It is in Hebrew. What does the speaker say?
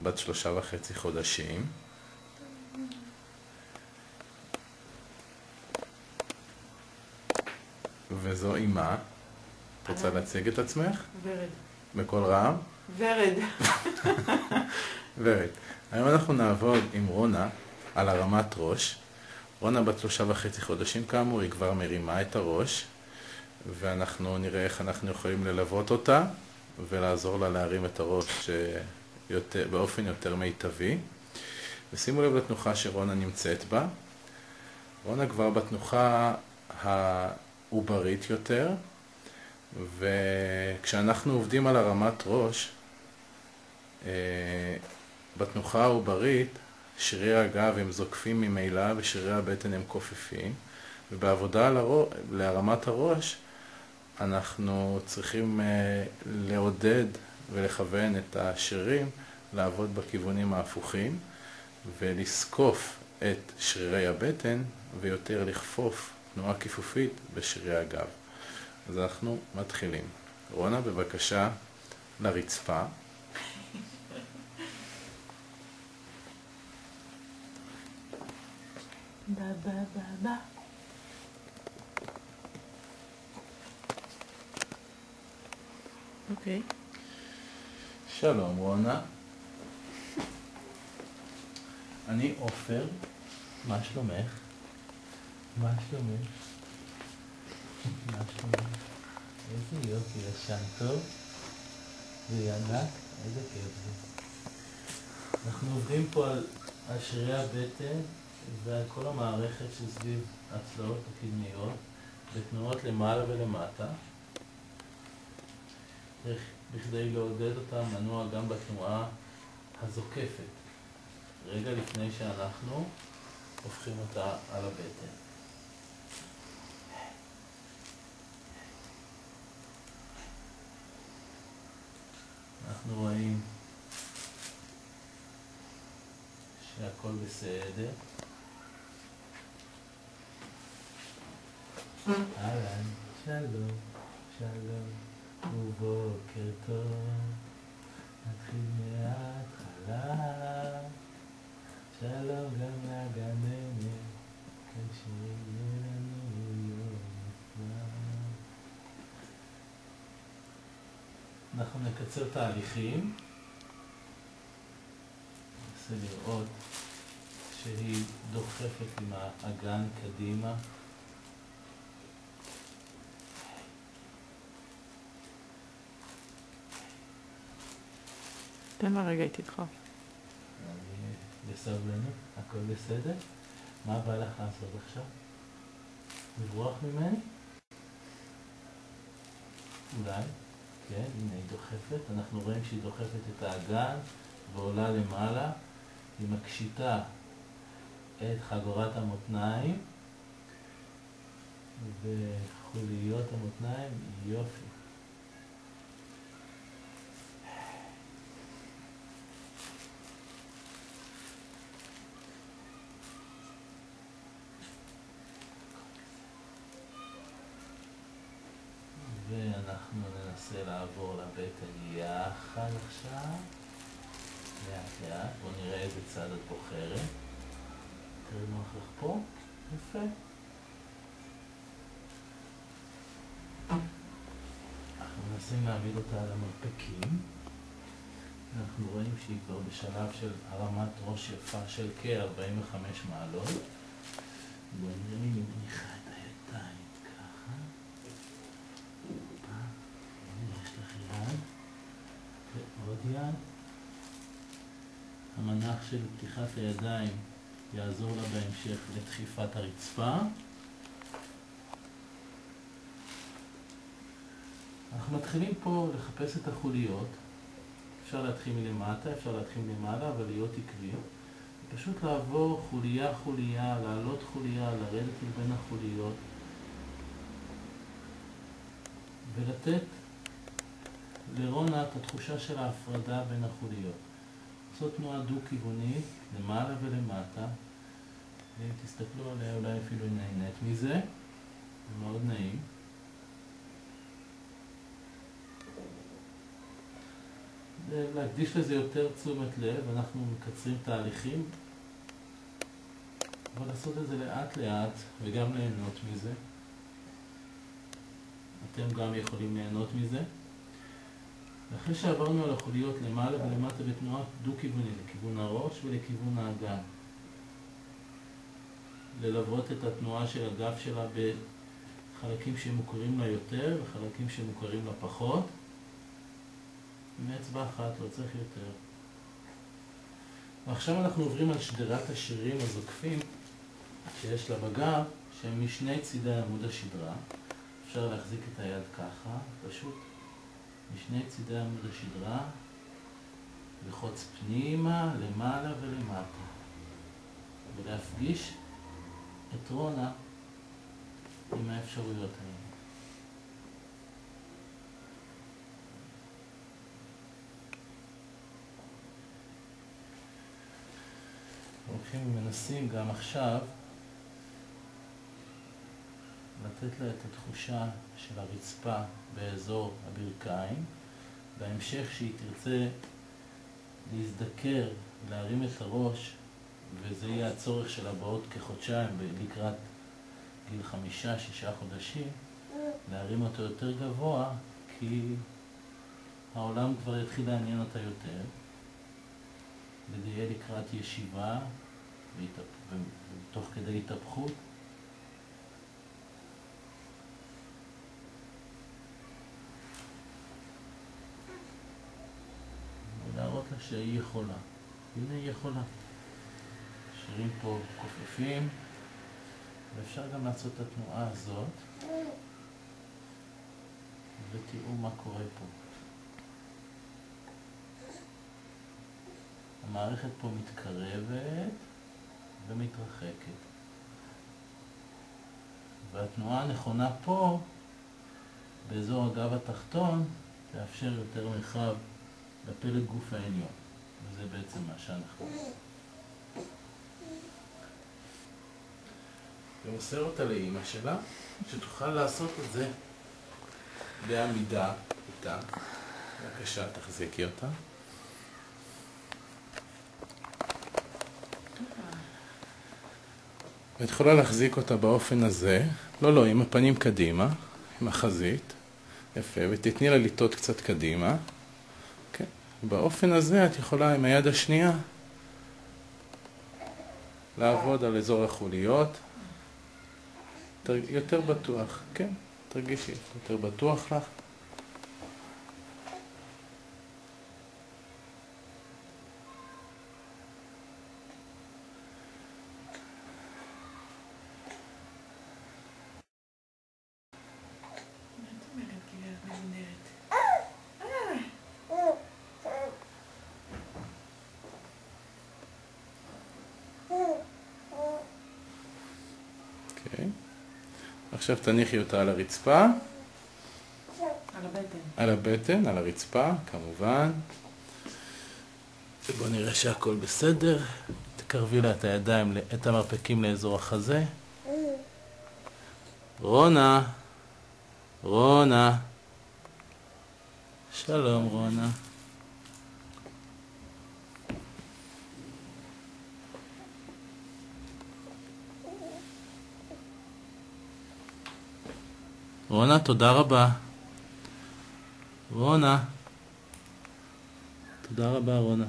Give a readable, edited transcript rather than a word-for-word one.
בת 3.5 חודשים. וזו אימה. את רוצה להציג את עצמך? ורד. בקול רם? ורד. ורד. היום אנחנו נעבוד עם רונה על הרמת ראש. רונה בת 3.5 חודשים כאמור, היא כבר מרימה את הראש, ואנחנו נראה איך אנחנו יכולים ללוות אותה ולעזור לה להרים את הראש באופן יותר מיטבי. ושימו לב לתנוחה שרונה נמצאת בה. רונה כבר בתנוחה העוברית יותר, וכשאנחנו עובדים על הרמת ראש, בתנוחה העוברית, שרירי הגב הם זוקפים ממילא ושרירי הבטן הם כופפים, ובעבודה להרמת הראש אנחנו צריכים לעודד ולכוון את השרירים לעבוד בכיוונים ההפוכים ולסקוף את שרירי הבטן ויותר לכפוף תנועה כיפופית בשרירי הגב. אז אנחנו מתחילים. רונה, בבקשה לרצפה. בא. אוקיי. שלום רונה. אני עופר. מה שלומך? מה שלומך? מה שלומך? איזה יופי, ישן טוב. זה ענק, איזה כיף זה. אנחנו עובדים פה על שרירי הבטן ועל כל המערכת שסביב הצלעות הקדמיות בתנועות למעלה ולמטה, בכדי לעודד אותה מנוע גם בתנועה הזוקפת רגע לפני שאנחנו הופכים אותה על הבטן. אנחנו רואים שהכל בסדר. אהלן, שלום, שלום, ובוקר טוב. נתחיל מההתחלה. שלום גם לגננת, כן שיהיה לנו יום נפלא. אנחנו נקצר תהליכים. ננסה לראות שהיא דוחפת עם האגן קדימה. תן לה רגע איתי איתך. אני בסבלנות, הכל בסדר? מה בא לך לעשות עכשיו? לברוח ממני? אולי, כן, הנה היא דוחפת. אנחנו רואים שהיא דוחפת את האגן ועולה למעלה. היא מקשיטה את חגורת המותניים וחוליות המותניים. יופי. ואנחנו ננסה לעבור לבטן יחד עכשיו. לאט לאט. בואו נראה איזה צד את בוחרת. תראי נוח לך פה. יפה. אנחנו מנסים להעמיד אותה על המרפקים. אנחנו רואים שהיא כבר בשלב של הרמת ראש יפה של כ-45 מעלות. בואו נראה אם היא מניחה את הידיים ככה. הנה, יש לך יד. ועוד יד. המנח של פתיחת הידיים יעזור לה בהמשך לדחיפת הרצפה. אנחנו מתחילים פה לחפש את החוליות. אפשר להתחיל מלמטה, אפשר להתחיל למעלה, אבל להיות עקבי. פשוט לעבור חוליה חוליה, לעלות חוליה, לרדת בין החוליות. ולתת לרונה את התחושה של ההפרדה בין החוליות. זאת תנועה דו-כיוונית, למעלה ולמטה. ואם תסתכלו עליה, אולי אפילו נהנית מזה. זה מאוד נעים. להקדיש לזה יותר תשומת לב, אנחנו מקצרים תהליכים, אבל לעשות את זה לאט לאט וגם ליהנות מזה. אתם גם יכולים ליהנות מזה. ואחרי שעברנו על החוליות למעלה ולמטה בתנועה דו-כיוונית, לכיוון הראש ולכיוון האגן. ללוות את התנועה של הגב שלה בחלקים שמוכרים לה יותר וחלקים שמוכרים לה פחות. עם אצבע אחת, לא צריך יותר. ועכשיו אנחנו עוברים על שדרת השרירים הזוקפים שיש לה בגב, שהם משני צידי עמוד השדרה. אפשר להחזיק את היד ככה, פשוט משני צידי עמוד השדרה, לחוץ פנימה, למעלה ולמטה. ולהפגיש את רונה עם האפשרויות האלה. הולכים ומנסים גם עכשיו לתת לה את התחושה של הרצפה באזור הברכיים. בהמשך שהיא תרצה להזדקר, להרים את הראש, וזה יהיה הצורך שלה בעוד כחודשיים לקראת גיל 5-6 חודשים, להרים אותו יותר גבוה, כי העולם כבר יתחיל לעניין אותה יותר. וזה יהיה לקראת ישיבה ותוך כדי התהפכות. ולהראות לה שהיא יכולה. הנה היא יכולה. שרירים פה כופפים, ואפשר גם לעשות את התנועה הזאת, ותראו מה קורה פה. המערכת פה מתקרבת ומתרחקת. והתנועה הנכונה פה, באזור הגב התחתון, תאפשר יותר מרחב לפלג גוף העליון. וזה בעצם מה שאנחנו. ומוסר אותה לאמא שלה, שתוכל לעשות את זה בעמידה איתה. בבקשה, תחזיקי אותה. ואת יכולה להחזיק אותה באופן הזה, לא, עם הפנים קדימה, עם החזית, יפה, ותתני לה לטעות קצת קדימה. כן. באופן הזה את יכולה עם היד השנייה לעבוד על אזור החוליות, יותר בטוח, כן, תרגישי, יותר בטוח לך. עכשיו תניחי אותה על הרצפה. על הבטן. על הבטן, על הרצפה, כמובן. ובואו נראה שהכל בסדר. תקרבי לה את הידיים, את המרפקים לאזור החזה. רונה. רונה. שלום רונה. רונה, תודה רבה. רונה. תודה רבה, רונה.